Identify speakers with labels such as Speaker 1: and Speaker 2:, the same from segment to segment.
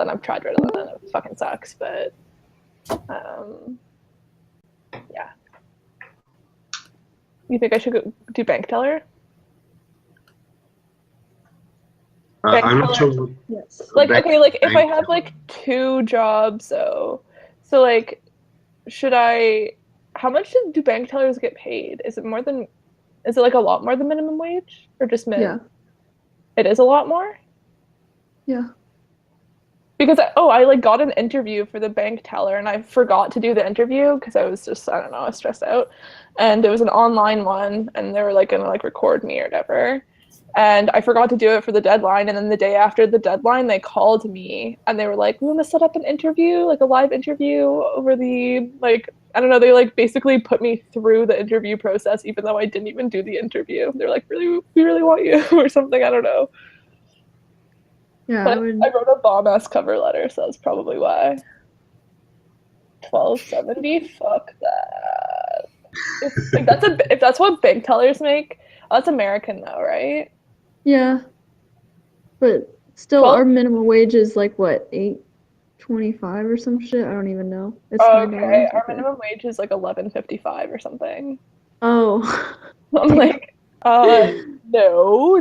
Speaker 1: and I've tried Ritalin and it fucking sucks, but yeah. You think I should do bank teller?
Speaker 2: I'm not sure.
Speaker 1: Yes. Like, okay, like if I have like 2 jobs, so like, should I? How much do bank tellers get paid? Is it like a lot more than minimum wage, or just min?
Speaker 3: Yeah.
Speaker 1: It is a lot more.
Speaker 3: Yeah.
Speaker 1: Because I like got an interview for the bank teller and I forgot to do the interview because I was just, I don't know, I was stressed out. And it was an online one and they were like gonna like record me or whatever. And I forgot to do it for the deadline. And then the day after the deadline, they called me and they were like, we want to set up an interview, like a live interview over the, like, I don't know, they like basically put me through the interview process even though I didn't even do the interview. They're like, really, we really want you or something, I don't know.
Speaker 3: Yeah,
Speaker 1: But I wrote a bomb-ass cover letter, so that's probably why. $12.70? Fuck that. If that's what bank tellers make, that's American though, right?
Speaker 3: Yeah. But still, our minimum wage is like what, $8.25 or some shit? I don't even know. It's
Speaker 1: okay, our minimum wage is like $11.55 or something.
Speaker 3: Oh.
Speaker 1: I'm like, no,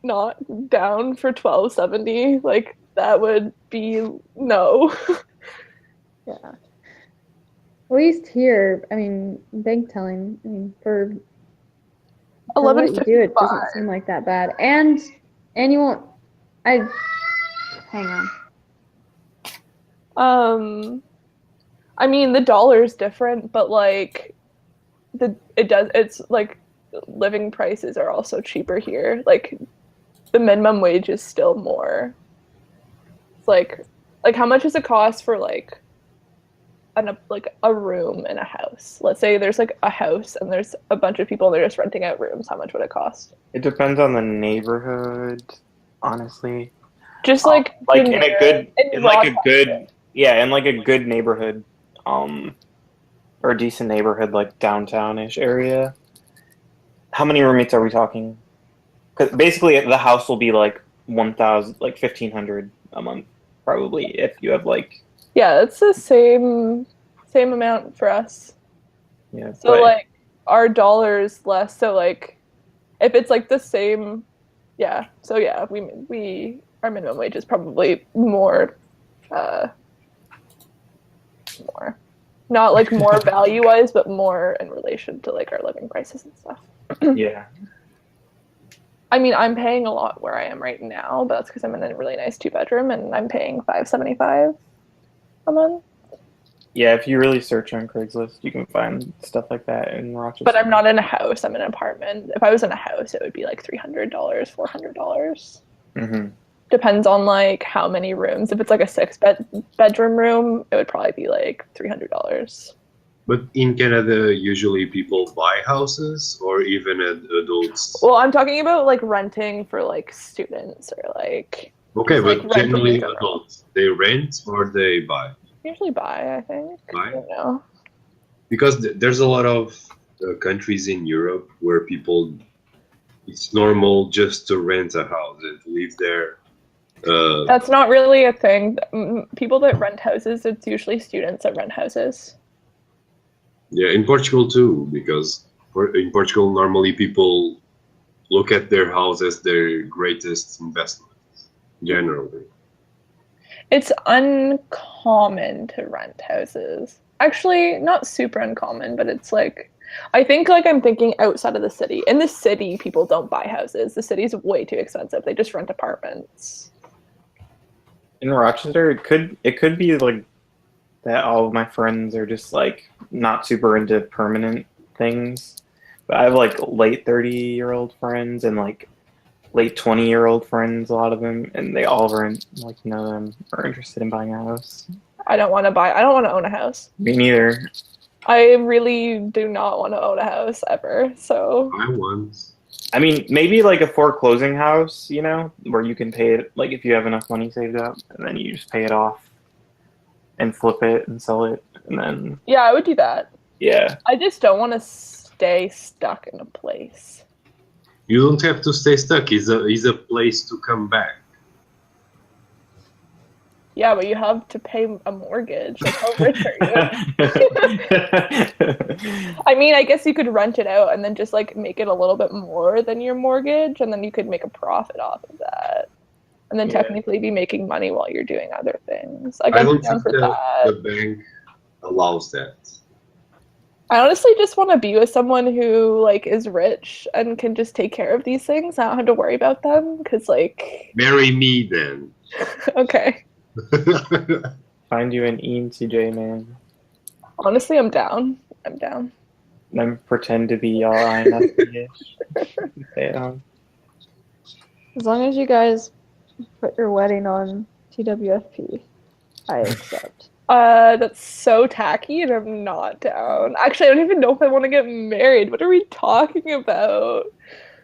Speaker 1: not down for $12.70. Like that would be no.
Speaker 3: Yeah. At least here, I mean, bank telling, I mean, for what you do, it doesn't seem like that bad. And you won't, hang
Speaker 1: on. I mean, the dollar's different, but like, it's like, living prices are also cheaper here. Like, the minimum wage is still more. It's like how much does it cost for like a room in a house? Let's say there's like a house and there's a bunch of people and they're just renting out rooms. How much would it cost?
Speaker 4: It depends on the neighborhood, honestly.
Speaker 1: Just like
Speaker 4: in a good neighborhood, or a decent neighborhood like downtown-ish area. How many roommates are we talking? Because basically the house will be like 1,000, like 1,500 a month, probably, if you have like.
Speaker 1: Yeah, it's the same amount for us.
Speaker 4: Yeah.
Speaker 1: So like our dollar's less. So like, if it's like the same, yeah. So yeah, we our minimum wage is probably more, not like more value wise, but more in relation to like our living prices and stuff.
Speaker 4: Yeah.
Speaker 1: I mean, I'm paying a lot where I am right now, but that's because I'm in a really nice 2-bedroom and I'm paying $575 a month.
Speaker 4: Yeah, if you really search on Craigslist, you can find stuff like that in Rochester.
Speaker 1: But I'm not in a house. I'm in an apartment. If I was in a house, it would be like $300, $400.
Speaker 4: Mm-hmm.
Speaker 1: Depends on like how many rooms. If it's like a 6-bedroom room, it would probably be like $300.
Speaker 2: But in Canada, usually people buy houses or even adults.
Speaker 1: Well, I'm talking about like renting for like students or like.
Speaker 2: Okay, but like generally adults, they rent or they buy?
Speaker 1: Usually buy, I think.
Speaker 2: Buy?
Speaker 1: I don't know.
Speaker 2: Because there's a lot of countries in Europe where it's normal just to rent a house and to live there.
Speaker 1: That's not really a thing. People that rent houses, it's usually students that rent houses.
Speaker 2: Yeah, in Portugal too, because in Portugal, normally people look at their house as their greatest investment, generally.
Speaker 1: It's uncommon to rent houses. Actually, not super uncommon, but it's like, I think like I'm thinking outside of the city. In the city, people don't buy houses. The city's way too expensive. They just rent apartments.
Speaker 4: In Rochester, it could be like that all of my friends are just like not super into permanent things. But I have like late 30-year-old friends and like late 20-year-old friends, a lot of them, and they all rent, like none of them are interested in buying a house.
Speaker 1: I don't want to own a house.
Speaker 4: Me neither.
Speaker 1: I really do not want to own a house ever, so.
Speaker 2: I want.
Speaker 4: I mean, maybe like a foreclosing house, you know, where you can pay it, like if you have enough money saved up, and then you just pay it off and flip it and sell it, and then.
Speaker 1: Yeah, I would do that.
Speaker 4: Yeah.
Speaker 1: I just don't want to stay stuck in a place.
Speaker 2: You don't have to stay stuck. It's a place to come back.
Speaker 1: Yeah, but you have to pay a mortgage. Like, how rich are you? I mean, I guess you could rent it out and then just like make it a little bit more than your mortgage, and then you could make a profit off of that, and then technically be making money while you're doing other things. Like,
Speaker 2: I
Speaker 1: I'm
Speaker 2: don't
Speaker 1: down
Speaker 2: think
Speaker 1: for that.
Speaker 2: the bank allows that.
Speaker 1: I honestly just want to be with someone who like is rich and can just take care of these things. I don't have to worry about them because like.
Speaker 2: Marry me then.
Speaker 1: Okay.
Speaker 4: Find you an ENTJ man.
Speaker 1: Honestly, I'm down. I'm down.
Speaker 4: And then pretend to be all INFP-ish. Stay at home.
Speaker 3: As long as you guys put your wedding on TWFP, I accept.
Speaker 1: That's so tacky, and I'm not down. Actually, I don't even know if I want to get married. What are we talking about?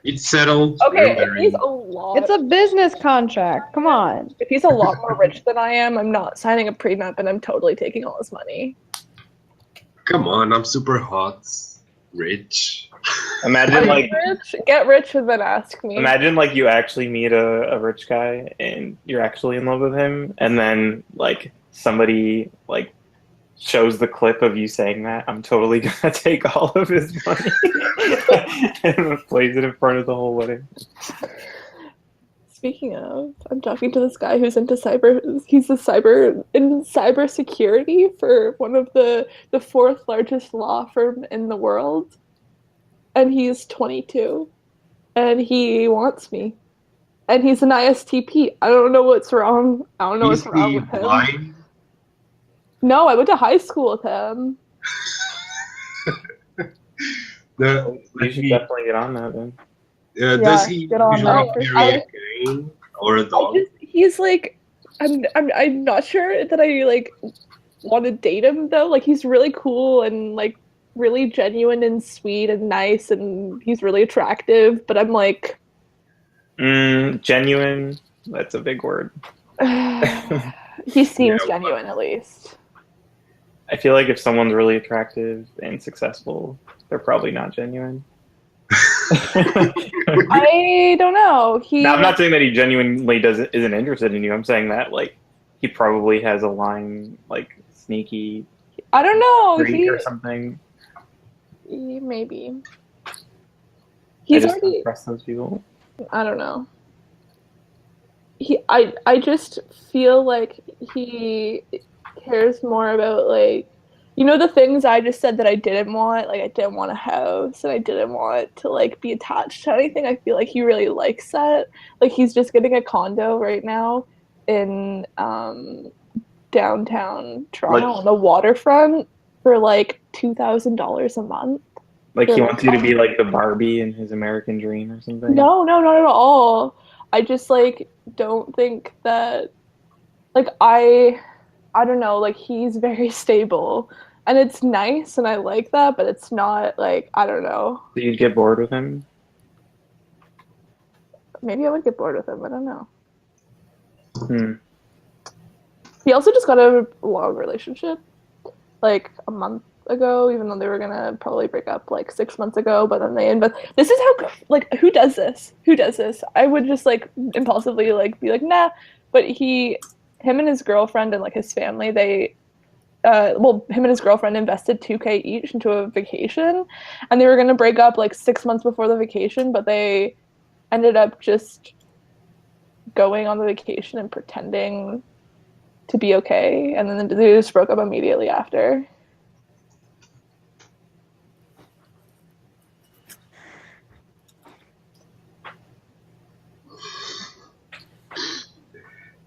Speaker 2: It's settled.
Speaker 1: Okay, if he's a lot.
Speaker 3: It's a business contract. Come on.
Speaker 1: If he's a lot more rich than I am, I'm not signing a prenup, and I'm totally taking all his money.
Speaker 2: Come on, I'm super hot, rich.
Speaker 4: Imagine like
Speaker 1: get rich and then ask me.
Speaker 4: Imagine like you actually meet a rich guy and you're actually in love with him, and then like somebody like shows the clip of you saying that I'm totally gonna take all of his money and plays it in front of the whole wedding.
Speaker 1: Speaking of, I'm talking to this guy who's into cyber. He's in cyber security for one of the fourth largest law firm in the world, and he's 22, and he wants me, and he's an ISTP. I don't know what's wrong. I don't know what's wrong with him.
Speaker 2: Blind?
Speaker 1: No, I went to high school with him.
Speaker 4: You should definitely get on that then.
Speaker 2: Does he
Speaker 3: get on
Speaker 2: usually
Speaker 3: that.
Speaker 2: carry a cane or a dog?
Speaker 1: He's like, I'm not sure that I like want to date him though. Like, he's really cool and like really genuine and sweet and nice, and he's really attractive. But I'm like,
Speaker 4: genuine. That's a big word.
Speaker 1: he seems genuine at least.
Speaker 4: I feel like if someone's really attractive and successful, they're probably not genuine.
Speaker 1: I don't know.
Speaker 4: Now, I'm not saying that he genuinely isn't interested in you. I'm saying that like he probably has a line like sneaky.
Speaker 1: I don't know.
Speaker 4: Or something.
Speaker 1: Maybe.
Speaker 4: He's already don't trust those people.
Speaker 1: I don't know. I just feel like he cares more about like, you know, the things I just said that I didn't want. Like, I didn't want a house and I didn't want to like be attached to anything. I feel like he really likes that. Like, he's just getting a condo right now in downtown Toronto on the waterfront for like $2,000 a month.
Speaker 4: Like, he wants you to be like the Barbie in his American Dream or something?
Speaker 1: No, not at all. I just like don't think that, like, I don't know, like, he's very stable and it's nice and I like that, but it's not like, I don't know.
Speaker 4: So you'd get bored with him?
Speaker 1: Maybe I would get bored with him, I don't know. He also just got a long relationship like a month ago, even though they were gonna probably break up like 6 months ago, but then they invest. This is how, like, who does this? I would just like impulsively like be like, nah, but him and his girlfriend and like his family, they him and his girlfriend invested $2,000 each into a vacation, and they were gonna break up like 6 months before the vacation, but they ended up just going on the vacation and pretending to be okay, and then they just broke up immediately after.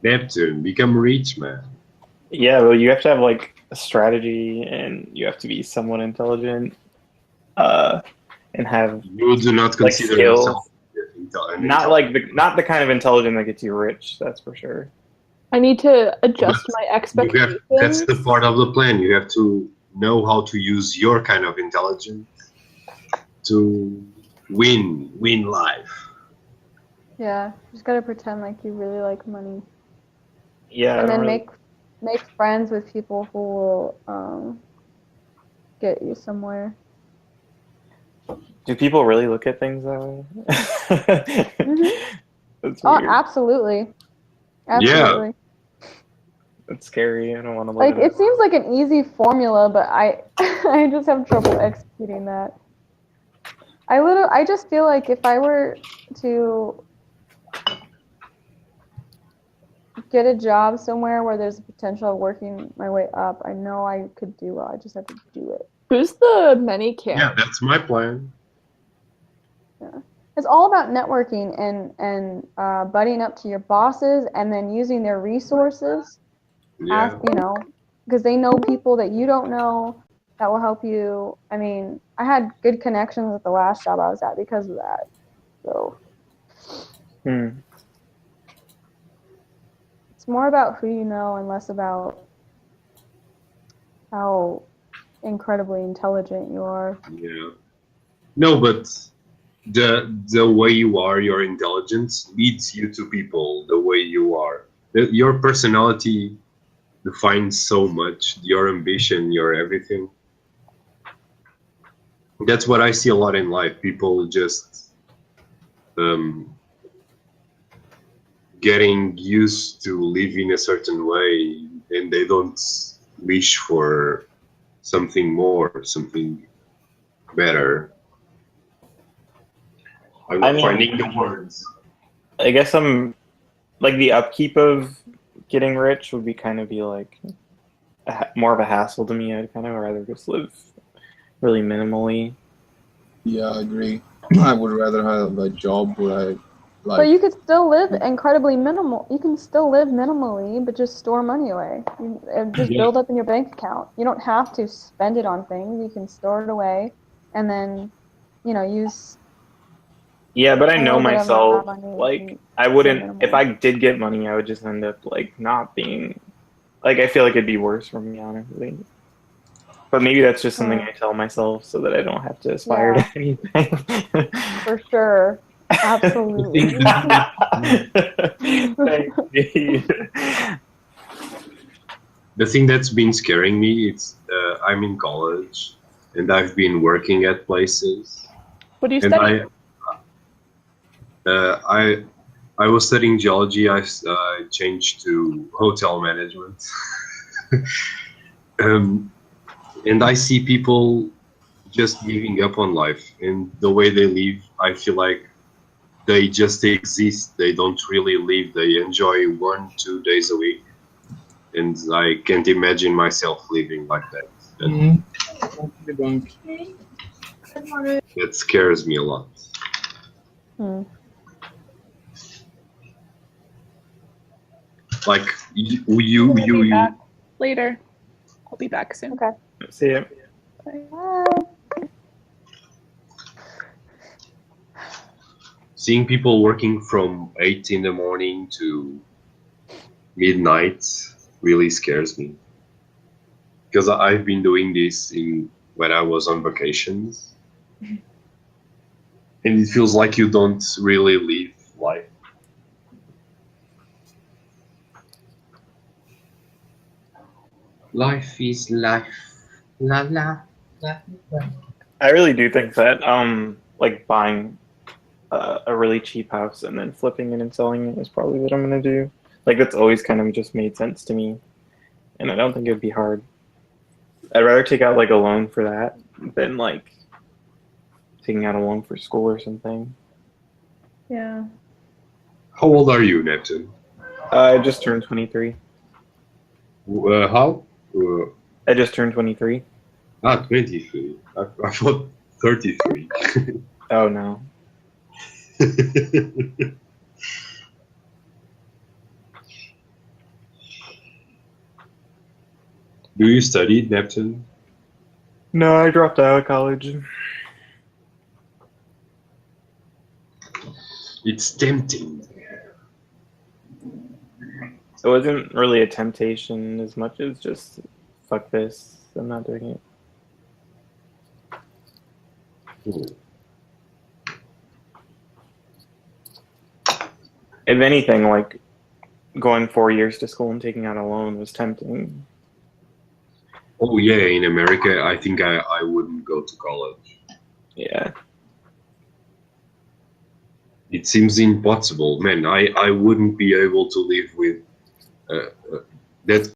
Speaker 2: Neptune, become rich, man.
Speaker 4: Yeah, well, you have to have like a strategy, and you have to be somewhat intelligent, and have.
Speaker 2: You do not consider
Speaker 4: like,
Speaker 2: yourself
Speaker 4: intelligent. Not the kind of intelligent that gets you rich. That's for sure.
Speaker 1: I need to adjust my expectations.
Speaker 2: That's the part of the plan. You have to know how to use your kind of intelligence to win life.
Speaker 3: Yeah, just gotta pretend like you really like money.
Speaker 4: Yeah,
Speaker 3: and then make friends with people who will get you somewhere.
Speaker 4: Do people really look at things that way?
Speaker 3: Mm-hmm. That's weird. Absolutely.
Speaker 2: Yeah.
Speaker 4: It's scary. I don't want to
Speaker 3: Like,
Speaker 4: live
Speaker 3: it seems like an easy formula, but I I just have trouble executing that. I just feel like if I were to get a job somewhere where there's a potential of working my way up, I know I could do well. I just have to do it.
Speaker 1: Who's the many camp?
Speaker 2: Yeah, that's my plan.
Speaker 3: Yeah. It's all about networking and buddying up to your bosses and then using their resources.
Speaker 2: Yeah.
Speaker 3: Because they know people that you don't know that will help you. I mean, I had good connections at the last job I was at because of that. So it's more about who you know and less about how incredibly intelligent you are.
Speaker 2: Yeah. No, but the way you are, your intelligence leads you to people the way you are. Your personality defines so much, your ambition, your everything. That's what I see a lot in life. People just getting used to living a certain way, and they don't wish for something more, something better. I'm
Speaker 4: I mean,
Speaker 2: finding the words.
Speaker 4: I guess I'm like the upkeep of getting rich would be kind of be like more of a hassle to me. I'd kind of rather just live really minimally.
Speaker 5: Yeah, I agree. I would rather have a job where I like.
Speaker 3: But you could still live incredibly minimal. You can still live minimally, but just store money away. Just build up in your bank account. You don't have to spend it on things. You can store it away, and then, use.
Speaker 4: Yeah, but I know myself. Like, I wouldn't. If I did get money, I would just end up like not being. Like, I feel like it'd be worse for me, honestly. But maybe that's just something I tell myself so that I don't have to aspire to anything.
Speaker 3: For sure. Absolutely.
Speaker 2: The thing that's been scaring me, it's I'm in college and I've been working at places.
Speaker 1: What do you study?
Speaker 2: I was studying geology. I changed to hotel management. And I see people just giving up on life, and the way they live, I feel like they just exist. They don't really live. They enjoy 1-2 days a week, and I can't imagine myself living like that. That scares me a lot. Like you
Speaker 1: Back later. I'll be back soon.
Speaker 3: Okay.
Speaker 4: See ya.
Speaker 3: Bye.
Speaker 2: Seeing people working from 8 in the morning to midnight really scares me. Because I've been doing this when I was on vacations. And it feels like you don't really live life. Life is life. La la la.
Speaker 4: I really do think that like buying a really cheap house and then flipping it and selling it is probably what I'm gonna do. Like, that's always kind of just made sense to me, and I don't think it'd be hard. I'd rather take out like a loan for that than like taking out a loan for school or something.
Speaker 3: Yeah.
Speaker 2: How old are you, Neptune?
Speaker 4: I just turned 23.
Speaker 2: How?
Speaker 4: I just turned 23.
Speaker 2: 23. I thought 33.
Speaker 4: Oh no.
Speaker 2: Do you study, Neptune?
Speaker 4: No, I dropped out of college.
Speaker 2: It's tempting.
Speaker 4: It wasn't really a temptation as much as just, fuck this, I'm not doing it. If anything, like, going 4 years to school and taking out a loan was tempting.
Speaker 2: Oh yeah, in America, I think I wouldn't go to college.
Speaker 4: Yeah.
Speaker 2: It seems impossible, man. I wouldn't be able to live with that